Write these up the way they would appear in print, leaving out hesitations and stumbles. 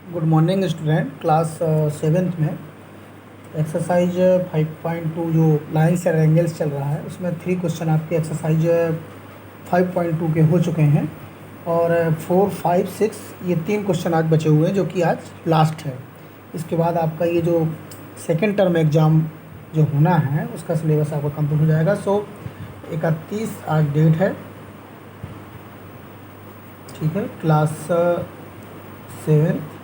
Good morning student. Class seventh में exercise 5.2 जो lines and angles चल रहा है उसमें 3 क्वेश्चन आपके एक्सरसाइज 5.2 के हो चुके हैं और 4, 5, 6 ये 3 क्वेश्चन आज बचे हुए हैं जो कि आज लास्ट है। इसके बाद आपका ये जो सेकेंड टर्म एग्ज़ाम जो होना है उसका सिलेबस आपका कंप्लीट हो जाएगा। 31 आज डेट है, ठीक है। क्लास 7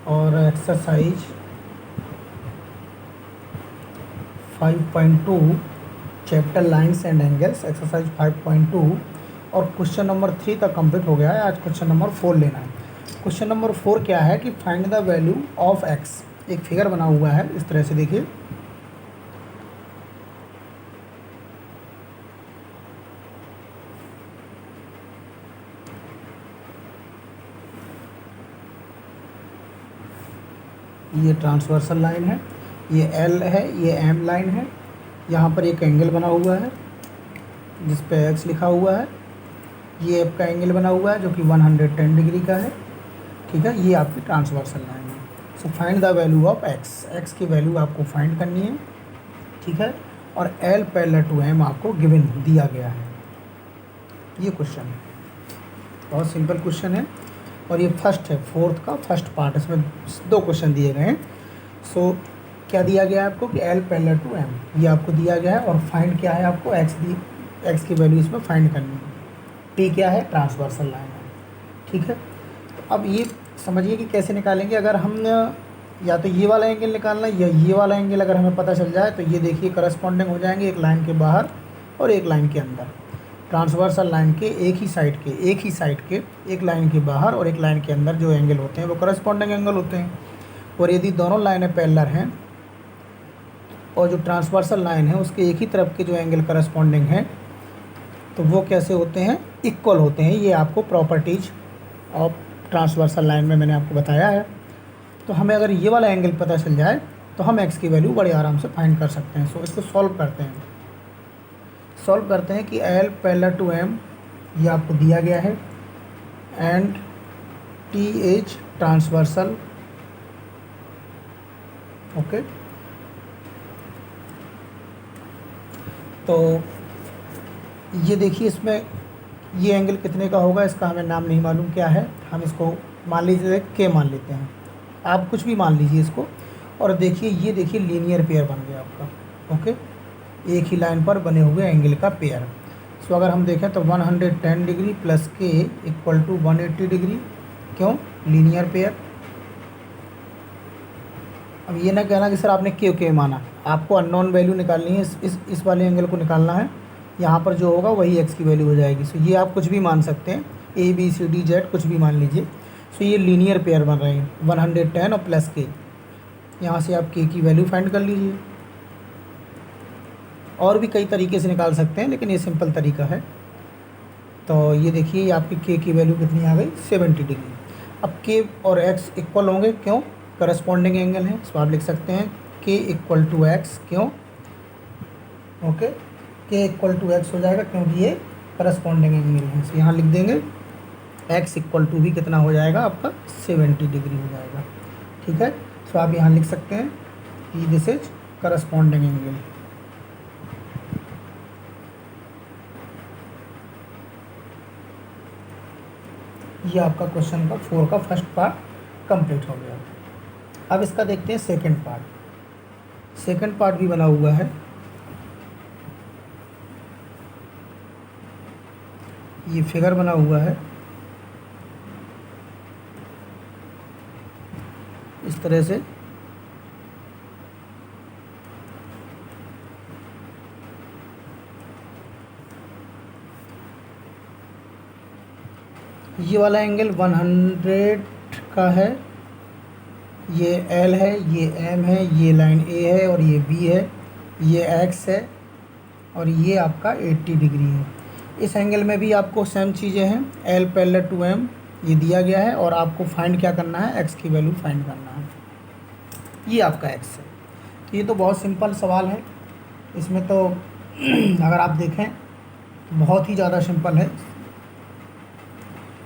और exercise 5.2 chapter lines and angles exercise 5.2 और क्वेश्चन नंबर 3 तक कंप्लीट हो गया है। आज क्वेश्चन नंबर 4 लेना है। क्वेश्चन नंबर 4 क्या है कि find the value of x. एक फिगर बना हुआ है, इस तरह से देखिए। ये ट्रांसवर्सल लाइन है, ये एल है, ये एम लाइन है। यहाँ पर एक एंगल बना हुआ है जिस पे एक्स लिखा हुआ है। ये एफ का एंगल बना हुआ है जो कि 110 डिग्री का है, ठीक है। ये आपकी ट्रांसवर्सल लाइन है। So find the value of x. X की वैल्यू आपको फाइंड करनी है, ठीक है। और एल पैरेलल टू एम आपको गिवन दिया गया है। ये क्वेश्चन है, बहुत सिंपल क्वेश्चन है और ये फर्स्ट है, फोर्थ का फर्स्ट पार्ट। इसमें 2 क्वेश्चन दिए गए हैं। सो क्या दिया गया है आपको कि एल पैरेलल टू एम ये आपको दिया गया है और फाइंड क्या है आपको एक्स की वैल्यू इसमें फाइंड करनी है। पी क्या है, ट्रांसवर्सल लाइन है, ठीक है। तो अब ये समझिए कि कैसे निकालेंगे। अगर हम या तो ये वाला एंगल निकालना या ये वाला एंगल अगर हमें पता चल जाए तो ये देखिए करस्पॉन्डिंग हो जाएंगे, एक लाइन के बाहर और एक लाइन के अंदर। ट्रांसवर्सल लाइन के एक ही साइड के एक लाइन के बाहर और एक लाइन के अंदर जो एंगल होते हैं वो करस्पॉन्डिंग एंगल होते हैं। और यदि दोनों लाइनें पैरेलल हैं और जो ट्रांसवर्सल लाइन है उसके एक ही तरफ के जो एंगल करस्पॉन्डिंग हैं तो वो कैसे होते हैं, इक्वल होते हैं। ये आपको प्रॉपर्टीज ऑफ ट्रांसवर्सल लाइन में मैंने आपको बताया है। तो हमें अगर ये वाला एंगल पता चल जाए तो हम एक्स की वैल्यू बड़े आराम से फाइंड कर सकते हैं। सो इसको सॉल्व करते हैं कि एल पैरेलल टू एम ये आपको दिया गया है and T H transversal, okay. तो ये देखिए इसमें ये एंगल कितने का होगा, इसका हमें नाम नहीं मालूम क्या है। हम इसको मान लीजिए के मान लेते हैं, आप कुछ भी मान लीजिए इसको। और देखिए ये देखिए लीनियर पेयर बन गया आपका, ओके। एक ही लाइन पर बने हुए एंगल का पेयर। सो अगर हम देखें तो 110 डिग्री प्लस के इक्वल टू 180 डिग्री। क्यों, लीनियर पेयर। अब ये ना कहना कि सर आपने के माना, आपको अननोन वैल्यू निकालनी है। इस वाले एंगल को निकालना है। यहाँ पर जो होगा वही एक्स की वैल्यू हो जाएगी। सो ये आप कुछ भी मान सकते हैं, A B C D Z कुछ भी मान लीजिए। सो ये लीनियर पेयर बन रहे हैं 110 और प्लस के। यहाँ से आप के की वैल्यू फाइंड कर लीजिए। और भी कई तरीके से निकाल सकते हैं लेकिन ये सिंपल तरीका है। तो ये देखिए आपकी के की वैल्यू कितनी आ गई, 70 डिग्री। अब के और एक्स इक्वल होंगे, क्यों, करस्पॉन्डिंग एंगल है। सो आप लिख सकते हैं के इक्वल टू एक्स, क्यों, ओके। के इक्वल टू एक्स हो जाएगा क्योंकि ये करस्पॉन्डिंग एंगल है। सो यहाँ लिख देंगे एक्स इक्वल टू भी कितना हो जाएगा आपका, 70 डिग्री हो जाएगा, ठीक है। सो आप यहाँ लिख सकते हैं कि दिस इज करस्पॉन्डिंग एंगल। ये आपका क्वेश्चन का 4 का फर्स्ट पार्ट कंप्लीट हो गया। अब इसका देखते हैं सेकंड पार्ट। सेकंड पार्ट भी बना हुआ है। ये फिगर बना हुआ है इस तरह से। ये वाला एंगल 100 का है, ये एल है, ये एम है, ये लाइन ए है और ये बी है, ये एक्स है और ये आपका 80 डिग्री है। इस एंगल में भी आपको सेम चीज़ें हैं, एल पैरेलल टू एम ये दिया गया है और आपको फाइंड क्या करना है, एक्स की वैल्यू फाइंड करना है। ये आपका एक्स है। तो ये तो बहुत सिंपल सवाल है। इसमें तो अगर आप देखें तो बहुत ही ज़्यादा सिंपल है।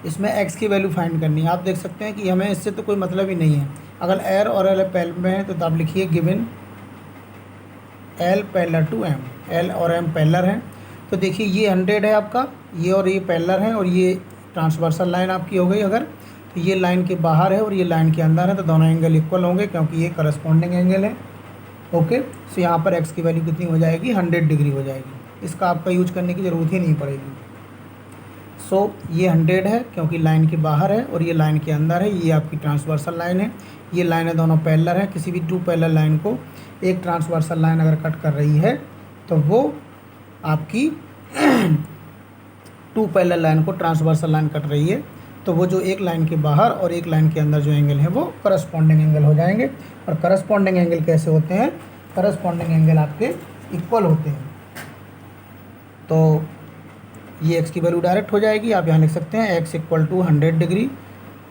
इसमें एक्स की वैल्यू फाइंड करनी है। आप देख सकते हैं कि हमें इससे तो कोई मतलब ही नहीं है। अगर एल और एल पैरेलल में है तो आप लिखिए given L parallel to M, L और एम पैरेलल हैं। तो देखिए ये 100 है आपका, ये और ये पैरेलल है, और ये ट्रांसवर्सल लाइन आपकी हो गई। अगर तो ये लाइन के बाहर है और ये लाइन के अंदर है, तो दोनों एंगल इक्वल होंगे क्योंकि ये करस्पॉन्डिंग एंगल है। ओके, सो यहाँ पर एक्स की वैल्यू कितनी हो जाएगी, 100 डिग्री हो जाएगी। इसका आपका यूज करने की ज़रूरत ही नहीं पड़ेगी। सो ये 100 है क्योंकि लाइन के बाहर है और ये लाइन के अंदर है। ये आपकी ट्रांसवर्सल लाइन है, ये लाइन है दोनों पैरेलल है। किसी भी टू पैरेलल लाइन को एक ट्रांसवर्सल लाइन अगर कट कर रही है तो वो आपकी टू पैरेलल लाइन को ट्रांसवर्सल लाइन कट रही है, तो वो जो एक लाइन के बाहर और एक लाइन के अंदर जो एंगल है वो करस्पॉन्डिंग एंगल हो जाएंगे। और करस्पॉन्डिंग एंगल कैसे होते हैं, करस्पॉन्डिंग एंगल आपके इक्वल होते हैं। तो ये एक्स की वैल्यू डायरेक्ट हो जाएगी। आप यहाँ लिख सकते हैं एक्स इक्वल टू 100 डिग्री।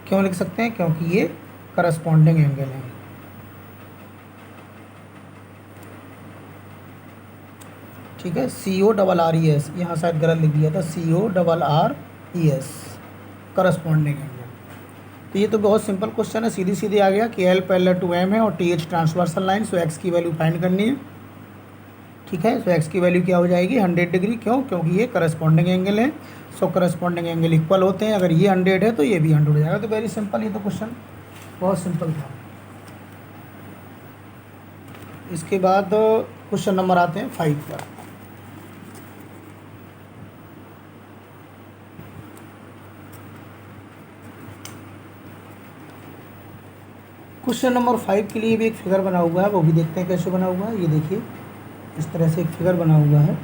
क्यों लिख सकते हैं, क्योंकि ये करस्पॉन्डिंग एंगल है। ठीक है, CORRES, यहाँ शायद गलत लिख दिया था, CORRES, करस्पॉन्डिंग एंगल। तो ये तो बहुत सिंपल क्वेश्चन है, सीधी सीधी आ गया कि एल पैरेलल टू एम है और TH ट्रांसवर्सल लाइन। सो एक्स की वैल्यू फाइंड करनी है। ठीक है, सो एक्स की वैल्यू क्या हो जाएगी, 100 डिग्री। क्यों, क्योंकि ये करस्पॉन्डिंग एंगल है। सो करस्पॉन्डिंग एंगल इक्वल होते हैं। अगर ये 100 है तो ये भी 100 हो जाएगा। तो वेरी सिंपल, ये तो क्वेश्चन बहुत सिंपल था। इसके बाद क्वेश्चन नंबर आते हैं 5 पर। क्वेश्चन नंबर 5 के लिए भी एक फिगर बना हुआ है, वो भी देखते हैं कैसे बना हुआ है। ये देखिए, इस तरह से एक फिगर बना हुआ है।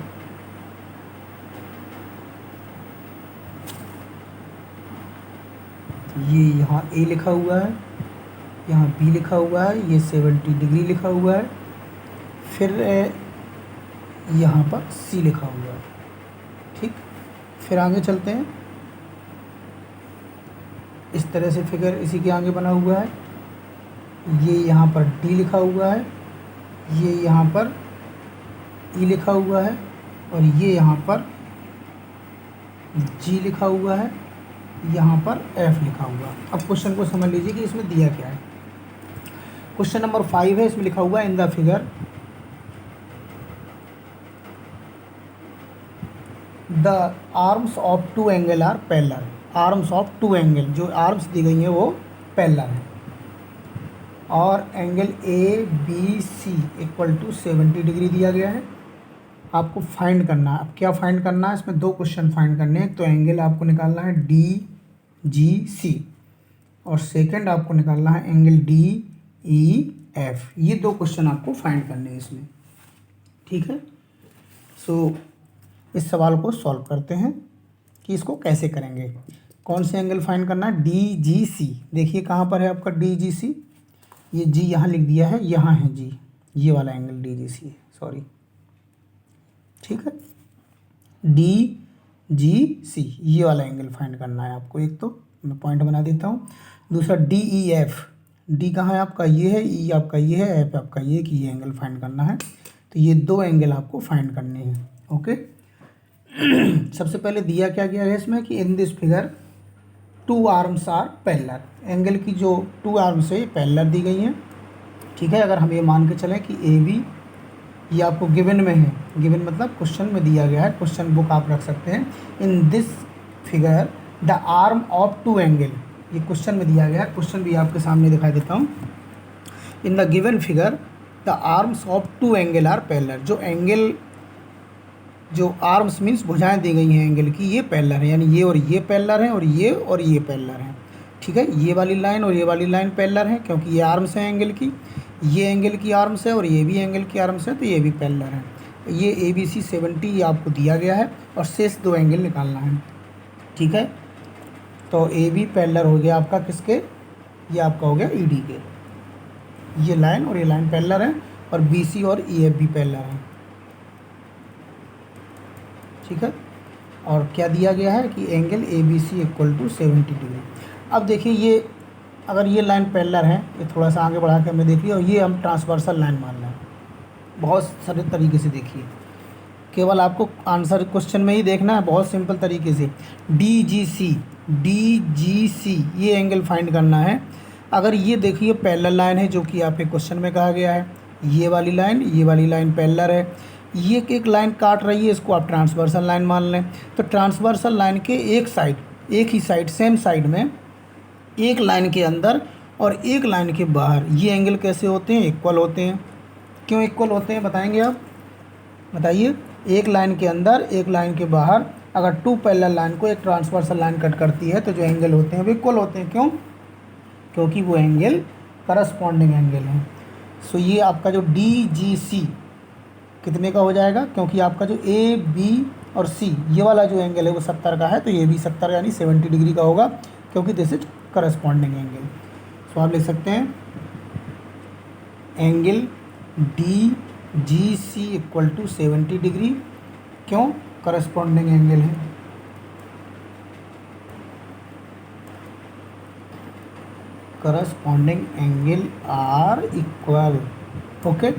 ये यहाँ A लिखा हुआ है, यहाँ B लिखा हुआ है, ये 70 डिग्री लिखा हुआ है, फिर यहाँ पर C लिखा हुआ है। ठीक, फिर आगे चलते हैं। इस तरह से फिगर इसी के आगे बना हुआ है। ये यहाँ पर D लिखा हुआ है, ये यहाँ पर E लिखा हुआ है, और ये यहाँ पर G लिखा हुआ है, यहाँ पर F लिखा हुआ है। अब क्वेश्चन को समझ लीजिए कि इसमें दिया क्या है। क्वेश्चन नंबर 5 है, इसमें लिखा हुआ है in the figure the arms of two angle are parallel. Arms of two angle, जो आर्म्स दी गई हैं वो पैरेलल है, और angle ABC equal to 70 degree दिया गया है। आपको फाइंड करना है। अब क्या फाइंड करना है, इसमें दो क्वेश्चन फाइंड करने हैं। तो एंगल आपको निकालना है DGC, और सेकंड आपको निकालना है एंगल DEF। ये दो क्वेश्चन आपको फाइंड करने हैं इसमें। ठीक है, सो इस सवाल को सॉल्व करते हैं कि इसको कैसे करेंगे। कौन से एंगल फाइंड करना है, DGC। देखिए कहाँ पर है आपका DGC, ये G यहाँ लिख दिया है, यहाँ है G, ये वाला एंगल DGC है, सॉरी। ठीक है, DGC ये वाला एंगल फाइंड करना है आपको। एक तो मैं पॉइंट बना देता हूँ। दूसरा DEF, D कहाँ है आपका, ये है, E आपका ये है, F आपका ये, कि ये एंगल फाइंड करना है। तो ये दो एंगल आपको फाइंड करने हैं। ओके, सबसे पहले दिया क्या गया है इसमें कि in this figure two arms are parallel. Angle की जो टू आर्म्स है ये पैरेलल दी गई हैं। ठीक है, अगर हम ये मान के चलें कि AB ये आपको गिवन में है, गिवन मतलब क्वेश्चन में दिया गया है, क्वेश्चन बुक आप रख सकते हैं। In this figure the arm of two angle, ये क्वेश्चन में दिया गया है, क्वेश्चन भी आपके सामने दिखाई देता हूँ। In the given figure the arms of two angle are parallel. जो एंगल, जो आर्म्स मीन्स भुजाएं दी गई हैं एंगल की, ये पैरेलल है, यानी ये और ये पैरेलल है, और ये पैरेलल है। ठीक है, ये वाली लाइन और ये वाली लाइन पैरेलल है क्योंकि ये आर्म्स हैं एंगल की, ये एंगल की आर्म्स है और ये भी एंगल की आर्म्स है, तो ये भी पैरेलल है। ये ABC 70 ये आपको दिया गया है, और शेष दो एंगल निकालना है। ठीक है, तो AB पैरेलल हो गया आपका किसके, ये आपका हो गया ED के। ये लाइन और ये लाइन पैरेलल है, और BC और EF भी पैरेलल है। ठीक है, और क्या दिया गया है कि angle ABC equal to 70 degree. अब देखिए, ये अगर ये लाइन पैरेलल है, ये थोड़ा सा आगे बढ़ा के हमें देखिए, और ये हम ट्रांसवर्सल लाइन मान लें। बहुत सरल तरीके से देखिए, केवल आपको आंसर क्वेश्चन में ही देखना है, बहुत सिंपल तरीके से। डी जी सी ये एंगल फाइंड करना है। अगर ये देखिए पैरेलल लाइन है, जो कि आपके क्वेश्चन में कहा गया है, ये वाली लाइन पैरेलल है, ये एक लाइन काट रही है, इसको आप ट्रांसवर्सल लाइन मान लें। तो ट्रांसवर्सल लाइन के एक ही साइड सेम साइड में एक लाइन के अंदर और एक लाइन के बाहर ये एंगल कैसे होते हैं? इक्वल होते हैं। क्यों इक्वल होते हैं बताएंगे आप? बताइए। एक लाइन के अंदर एक लाइन के बाहर अगर टू पैरेलल लाइन को एक ट्रांसवर्सल लाइन कट करती है तो जो एंगल होते हैं वो इक्वल होते हैं। क्यों? क्योंकि वो एंगल करस्पॉन्डिंग एंगल है। सो ये आपका जो डी जी सी कितने का हो जाएगा? क्योंकि आपका जो ए बी और सी ये वाला जो एंगल है वो 70 का है, तो ये भी 70 यानी 70 डिग्री का होगा, क्योंकि this is corresponding angle. So आप लिख सकते हैं angle D G C equal to 70 degree. क्यों? करस्पॉन्डिंग एंगल है। Corresponding angle are equal. Okay,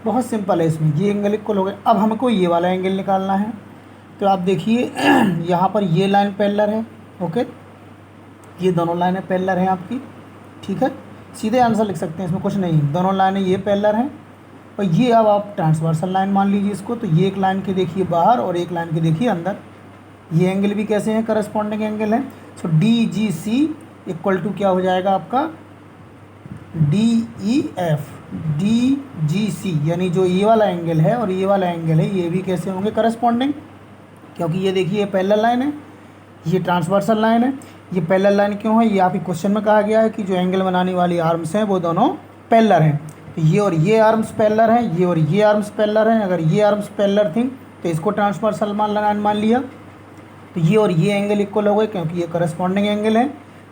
बहुत सिंपल है। इसमें ये एंगल इक्वल हो गए। अब हमको ये वाला एंगल निकालना है। तो आप देखिए यहाँ पर ये लाइन पैरेलल है। ओके, ये दोनों लाइनें पैरेलल हैं आपकी, ठीक है। सीधे आंसर लिख सकते हैं, इसमें कुछ नहीं है। दोनों लाइनें ये पैरेलल हैं और ये अब आप ट्रांसवर्सल लाइन मान लीजिए इसको। तो ये एक लाइन के देखिए बाहर और एक लाइन के देखिए अंदर। ये एंगल भी कैसे हैं? करस्पॉन्डिंग एंगल है। So D G C equal to क्या हो जाएगा आपका? D E F. D G C यानी जो ये वाला एंगल है और ये वाला एंगल है, ये भी कैसे होंगे? करस्पॉन्डिंग। क्योंकि ये देखिए ये पैरेलल लाइन है, ये ट्रांसवर्सल लाइन है। ये पैरेलल लाइन क्यों है? ये आपके क्वेश्चन में कहा गया है कि जो एंगल बनाने वाली आर्म्स हैं वो दोनों पैरेलल हैं। तो ये और ये आर्म्स पैरेलल हैं, ये और ये आर्म्स पैरेलल हैं। अगर ये आर्म्स पैरेलल थी तो इसको ट्रांसवर्सल लाइन मान लिया, तो ये और ये एंगल इक्वल हो गए, क्योंकि ये करस्पॉन्डिंग एंगल है।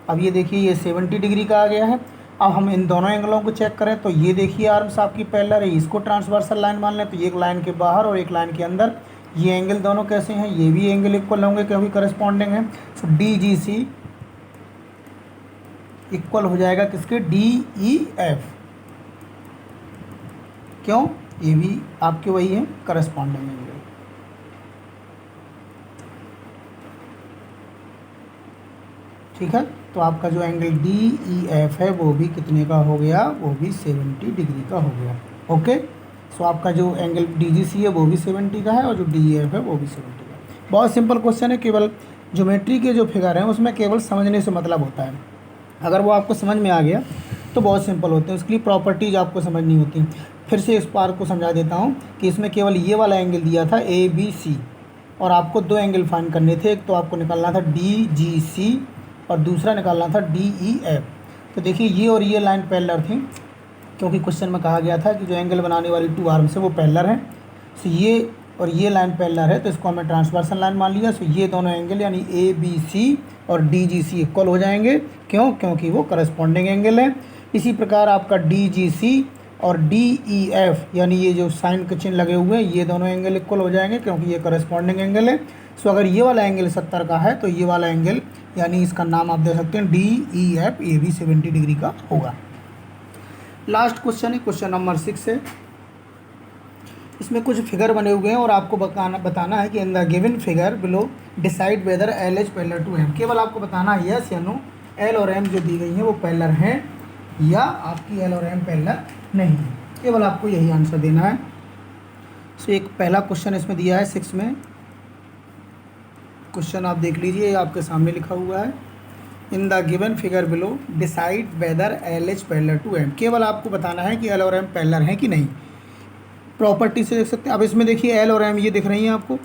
अब ये देखिए ये 70 डिग्री का आ गया है। अब हम इन दोनों एंगलों को चेक करें तो ये देखिए आर्म्स आपकी पैरेलल है, इसको ट्रांसवर्सल लाइन मान लें। तो एक लाइन के बाहर और एक लाइन के अंदर ये एंगल दोनों कैसे हैं? ये भी एंगल इक्वल होंगे, क्योंकि करस्पॉन्डिंग है। So D G C equal हो जाएगा किसके? D E F. क्यों? ये भी आपके वही है, करस्पॉन्डिंग एंगल। ठीक है, तो आपका जो एंगल डी ई एफ है वो भी कितने का हो गया? वो भी 70 डिग्री का हो गया। ओके, सो आपका जो एंगल डी जी सी है वो भी 70 का है और जो डी ई एफ है वो भी 70 का है। बहुत सिंपल क्वेश्चन है। केवल ज्योमेट्री के जो फिगर हैं उसमें केवल समझने से मतलब होता है। अगर वो आपको समझ में आ गया तो बहुत सिंपल होते हैं, उसके लिए प्रॉपर्टीज आपको समझनी होती हैं। फिर से इस पार्ट को समझा देता हूँ कि इसमें केवल ये वाला एंगल दिया था ए बी सी, और आपको दो एंगल फाइंड करने थे। एक तो आपको निकालना था डी जी सी और दूसरा निकालना था डी ई एफ। तो देखिए ये और ये लाइन पैरेलल थी, क्योंकि क्वेश्चन में कहा गया था कि जो एंगल बनाने वाली टू आर्म्स है वो पैरेलल हैं। सो ये और ये लाइन पैरेलल है, तो इसको हमें ट्रांसवर्सल लाइन मान लिया। सो ये दोनों एंगल यानी ए बी सी और डी जी सी इक्वल हो जाएंगे। क्यों? क्योंकि वो करस्पॉन्डिंग एंगल है। इसी प्रकार आपका डी जी सी और डी ई एफ यानी ये जो साइन के चिन्ह लगे हुए हैं ये दोनों एंगल इक्वल हो जाएंगे, क्योंकि ये करस्पॉन्डिंग एंगल है। सो अगर ये वाला एंगल 70 का है तो ये वाला एंगल यानी इसका नाम आप दे सकते हैं डी ई एफ, ये भी 70 डिग्री का होगा। लास्ट क्वेश्चन है, क्वेश्चन नंबर 6 है। इसमें कुछ फिगर बने हुए हैं और आपको बताना है कि in the given figure below decide whether L is parallel to M. केवल आपको बताना है यस या नो, एल और एम जो दी गई हैं वो पैरेलल हैं या आपकी एल और एम पैरेलल नहीं है। केवल आपको यही आंसर देना है। सो एक पहला क्वेश्चन इसमें दिया है 6 में। क्वेश्चन आप देख लीजिए, आपके सामने लिखा हुआ है in the given figure below decide whether L is parallel to M. केवल आपको बताना है कि एल और एम पैरेलल हैं कि नहीं। प्रॉपर्टी से देख सकते हैं। अब इसमें देखिए एल और एम ये दिख रही हैं आपको,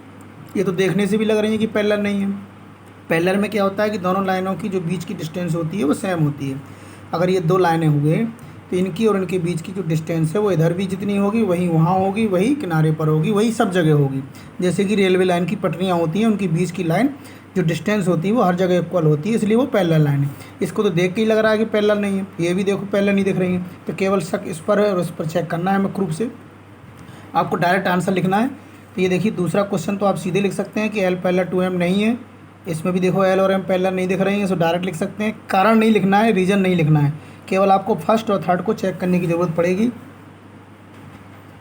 ये तो देखने से भी लग रही है कि पैरेलल नहीं है। पैरेलल में क्या होता है कि दोनों लाइनों की जो बीच की डिस्टेंस होती है वो सेम होती है। अगर ये दो लाइनें हुए तो इनकी और इनके बीच की जो डिस्टेंस है वो इधर भी जितनी होगी वही वहाँ होगी, वही किनारे पर होगी, वही सब जगह होगी। जैसे कि रेलवे लाइन की पटरियाँ होती हैं, उनकी बीच की लाइन जो डिस्टेंस होती है वो हर जगह इक्वल होती है, इसलिए वो पैरेलल लाइन है। इसको तो देख के ही लग रहा है कि पैरेलल नहीं है। ये भी देखो पैरेलल नहीं दिख रही है, तो केवल शक इस पर है और उस पर चेक करना है मुख्य रूप से। आपको डायरेक्ट आंसर लिखना है। तो ये देखिए दूसरा क्वेश्चन तो आप सीधे लिख सकते हैं कि एल पैरेलल टू एम नहीं है। इसमें भी देखो एल और एम पैरेलल नहीं दिख रही हैं, सो डायरेक्ट लिख सकते हैं। कारण नहीं लिखना है, रीज़न नहीं लिखना है, केवल आपको फर्स्ट और थर्ड को चेक करने की ज़रूरत पड़ेगी।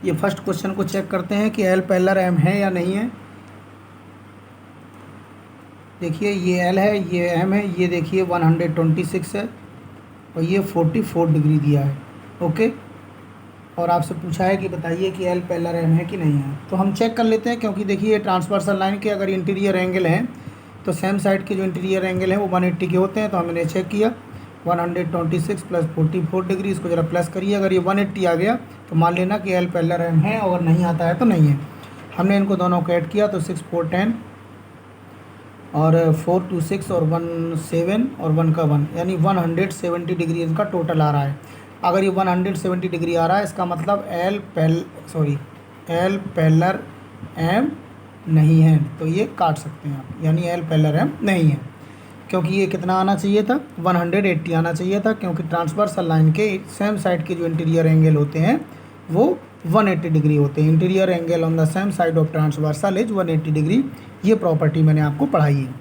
ये फर्स्ट क्वेश्चन को चेक करते हैं कि एल पैरेलल एम है या नहीं है। देखिए ये एल है, ये एम है, ये देखिए 126 है और ये 44 डिग्री दिया है। ओके, और आपसे पूछा है कि बताइए कि एल पैरेलल एम है कि नहीं है। तो हम चेक कर लेते हैं, क्योंकि देखिए ट्रांसवर्सल लाइन के अगर इंटीरियर एंगल हैं तो सेम साइड के जो इंटीरियर एंगल हैं वो 180 के होते हैं। तो हमने चेक किया 126 प्लस 44 डिग्री, इसको ज़रा प्लस करिए। अगर ये 180 आ गया तो मान लेना कि एल पैरेलल एम है, और नहीं आता है तो नहीं है। हमने इनको दोनों को ऐड किया तो 6 4 10 और 4 2 6 और 1 7 और 1 का 1, यानी 170 डिग्री इसका टोटल आ रहा है। अगर ये 170 डिग्री आ रहा है इसका मतलब एल पैरेलल एम नहीं है, तो ये काट सकते हैं आप, यानी एल पैरेलल एम नहीं है। क्योंकि ये कितना आना चाहिए था, 180 आना चाहिए था, क्योंकि ट्रांसवर्सल लाइन के सेम साइड के जो इंटीरियर एंगल होते हैं वो 180 डिग्री होते हैं। Interior angle on the same side of transversal is 180 degree. ये प्रॉपर्टी मैंने आपको पढ़ाई है।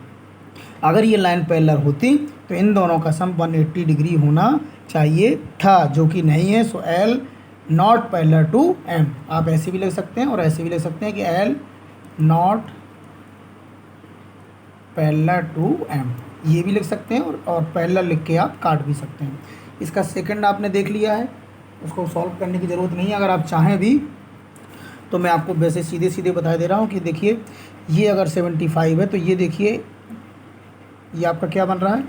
अगर ये लाइन पैरेलल होती तो इन दोनों का सम 180 डिग्री होना चाहिए था, जो कि नहीं है। So L not parallel to M. आप ऐसे भी लिख सकते हैं और ऐसे भी लिख सकते हैं कि L not parallel to M, ये भी लिख सकते हैं और पैरेलल लिख के आप काट भी सकते हैं। इसका सेकंड आपने देख लिया है, उसको सॉल्व करने की ज़रूरत नहीं है। अगर आप चाहें भी तो मैं आपको वैसे सीधे सीधे बता दे रहा हूँ कि देखिए ये अगर 75 है तो ये देखिए ये आपका क्या बन रहा है,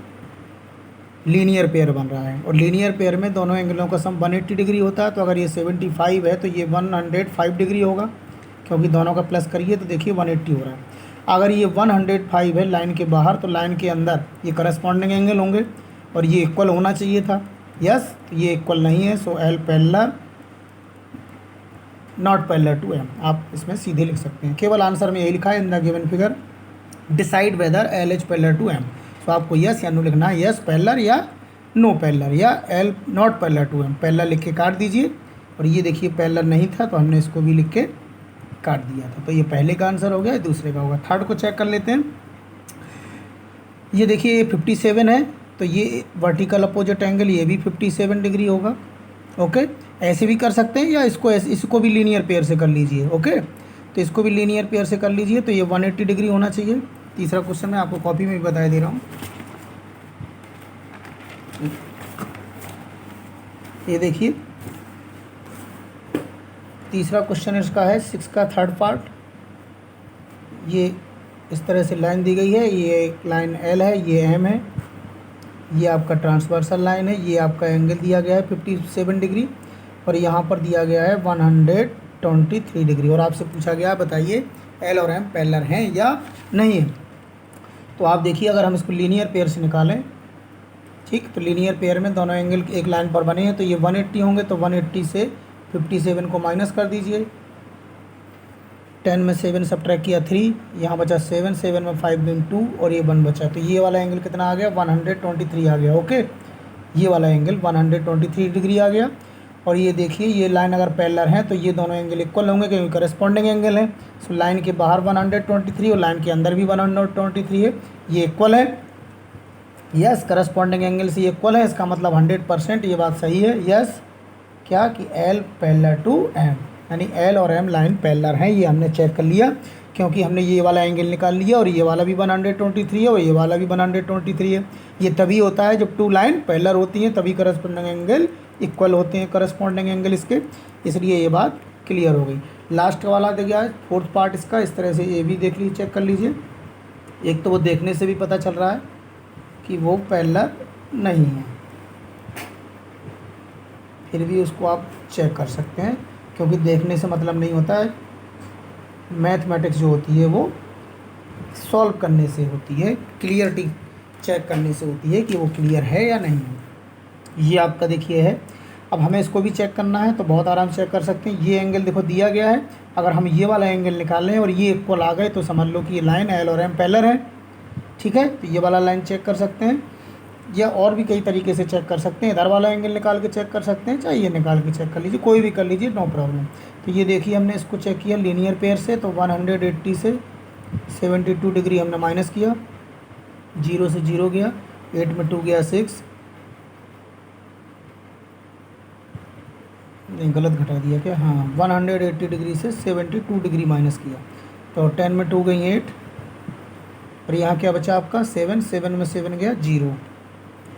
लीनियर पेयर बन रहा है। और लीनियर पेयर में दोनों एंगलों का सम 180 डिग्री होता है। तो अगर ये 75 है तो ये 105 डिग्री होगा, क्योंकि दोनों का प्लस करिए तो देखिए 180 हो रहा है। अगर ये 105 है लाइन के बाहर, तो लाइन के अंदर ये करस्पॉन्डिंग एंगल होंगे और ये इक्वल होना चाहिए था। यस, तो ये इक्वल नहीं है। So L parallel not parallel to M, आप इसमें सीधे लिख सकते हैं। केवल आंसर में यही लिखा है, in the given figure decide whether L is parallel to M. तो आपको यस या नो लिखना है, यस पैरेलल या नो पैरेलल, या L not parallel to M. Parallel लिख के काट दीजिए, और ये देखिए पैरेलल नहीं था तो हमने इसको भी लिख के काट दिया था। तो ये पहले का आंसर हो गया, दूसरे का होगा। थर्ड को चेक कर लेते हैं। ये देखिए 57 है तो ये वर्टिकल अपोजिट एंगल ये भी 57 डिग्री होगा। ओके, ऐसे भी कर सकते हैं, या इसको भी लीनियर पेयर से कर लीजिए। ओके, तो इसको भी लीनियर पेयर से कर लीजिए, तो ये 180 डिग्री होना चाहिए। तीसरा क्वेश्चन मैं आपको कॉपी में भी बता दे रहा हूँ। ये देखिए तीसरा क्वेश्चन इसका है 6 का थर्ड पार्ट। ये इस तरह से लाइन दी गई है, ये एक लाइन एल है, ये एम है, ये आपका ट्रांसवर्सल लाइन है, ये आपका एंगल दिया गया है 57 डिग्री, और यहाँ पर दिया गया है 123 डिग्री। और आपसे पूछा गया बताइए एल और एम पैरेलल हैं या नहीं है। तो आप देखिए अगर हम इसको लीनियर पेयर से निकालें, ठीक, तो लीनियर पेयर में दोनों एंगल एक लाइन पर बने हैं, तो ये 180 होंगे, तो 180 से 57 को माइनस कर दीजिए। 10 में 7 सब्ट्रैक्ट किया 3, यहाँ बचा 7, 7 में 5 दिन 2 और ये 1 बचा। तो ये वाला एंगल कितना आ गया, 123 आ गया। ओके, ये वाला एंगल 123 डिग्री आ गया। और ये देखिए ये लाइन अगर पैरेलल है तो ये दोनों एंगल इक्वल होंगे, क्योंकि करस्पॉन्डिंग एंगल है। सो लाइन के बाहर 123 और लाइन के अंदर भी 123 है, ये इक्वल है। यस, करस्पॉन्डिंग एंगल से ये इक्वल है, इसका मतलब 100% ये बात सही है। यस, क्या कि एल पैरेलल टू एम, यानी एल और एम लाइन पैरेलल हैं। ये हमने चेक कर लिया, क्योंकि हमने ये वाला एंगल निकाल लिया, और ये वाला भी 123 है और ये वाला भी 123 है। ये तभी होता है जब टू लाइन पैरेलल होती हैं, तभी करस्पॉन्डिंग एंगल इक्वल होते हैं, करस्पॉन्डिंग एंगल इसके। इसलिए ये बात क्लियर हो गई। लास्ट वाला देखिए आज फोर्थ पार्ट इसका, इस तरह से ये भी देख लीजिए, चेक कर लीजिए। एक तो वो देखने से भी पता चल रहा है कि वो पैरेलल नहीं है, फिर भी उसको आप चेक कर सकते हैं, क्योंकि देखने से मतलब नहीं होता है। मैथमेटिक्स जो होती है वो सॉल्व करने से होती है, क्लियरिटी चेक करने से होती है कि वो क्लियर है या नहीं है। ये आपका देखिए है। अब हमें इसको भी चेक करना है, तो बहुत आराम से चेक कर सकते हैं। ये एंगल देखो दिया गया है, अगर हम ये वाला एंगल निकालें और ये इक्वल आ गए तो समझ लो कि ये लाइन एल और एम पैरेलल है। ठीक है, तो ये वाला लाइन चेक कर सकते हैं, या और भी कई तरीके से चेक कर सकते हैं। इधर वाला एंगल निकाल के चेक कर सकते हैं, चाहे ये निकाल के चेक कर लीजिए, कोई भी कर लीजिए, नो प्रॉब्लम। तो ये देखिए हमने इसको चेक किया लीनियर पेयर से, तो 180 से 72 डिग्री हमने माइनस किया, 0 से 0 गया, 8 में 2 गया 6, नहीं, गलत घटा दिया क्या? हाँ, 180 डिग्री से 72 डिग्री माइनस किया, तो 10 में 2 गई 8, और यहाँ क्या बचा आपका 7, 7 में 7 गया 0,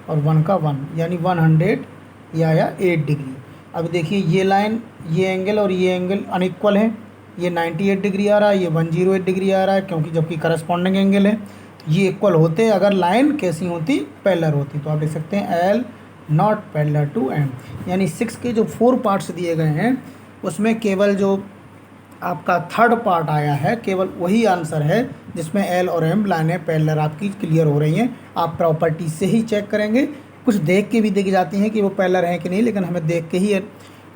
और 1 का 1, यानी 100 ये आया 8 डिग्री। अब देखिए ये लाइन, ये एंगल और ये एंगल अनइक्वल है, ये 98 डिग्री आ रहा है, ये 108 डिग्री आ रहा है, क्योंकि जबकि करस्पॉन्डिंग एंगल है। ये इक्वल होते अगर लाइन कैसी होती, पैरेलल होती, तो आप लिख सकते हैं L not parallel to M. यानी 6 के जो 4 पार्ट्स दिए गए हैं उसमें केवल जो आपका थर्ड पार्ट आया है, केवल वही आंसर है जिसमें एल और एम लाइनें पैरेलल आपकी क्लियर हो रही हैं। आप प्रॉपर्टी से ही चेक करेंगे, कुछ देख के भी दिख जाती हैं कि वो पैरेलल हैं कि नहीं, लेकिन हमें देख के ही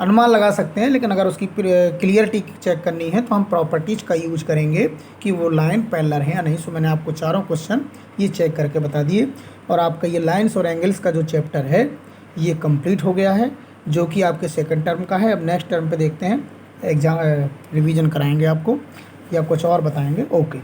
अनुमान लगा सकते हैं। लेकिन अगर उसकी क्लियरिटी चेक करनी है तो हम प्रॉपर्टीज़ का यूज करेंगे कि वो लाइन पैरेलल है या नहीं। सो मैंने आपको चारों क्वेश्चन ये चेक करके बता दिए, और आपका ये लाइन्स और एंगल्स का जो चैप्टर है ये कंप्लीट हो गया है, जो कि आपके सेकंड टर्म का है। अब नेक्स्ट टर्म पे देखते हैं, एग्जाम रिवीजन कराएंगे आपको या कुछ और बताएंगे। ओके।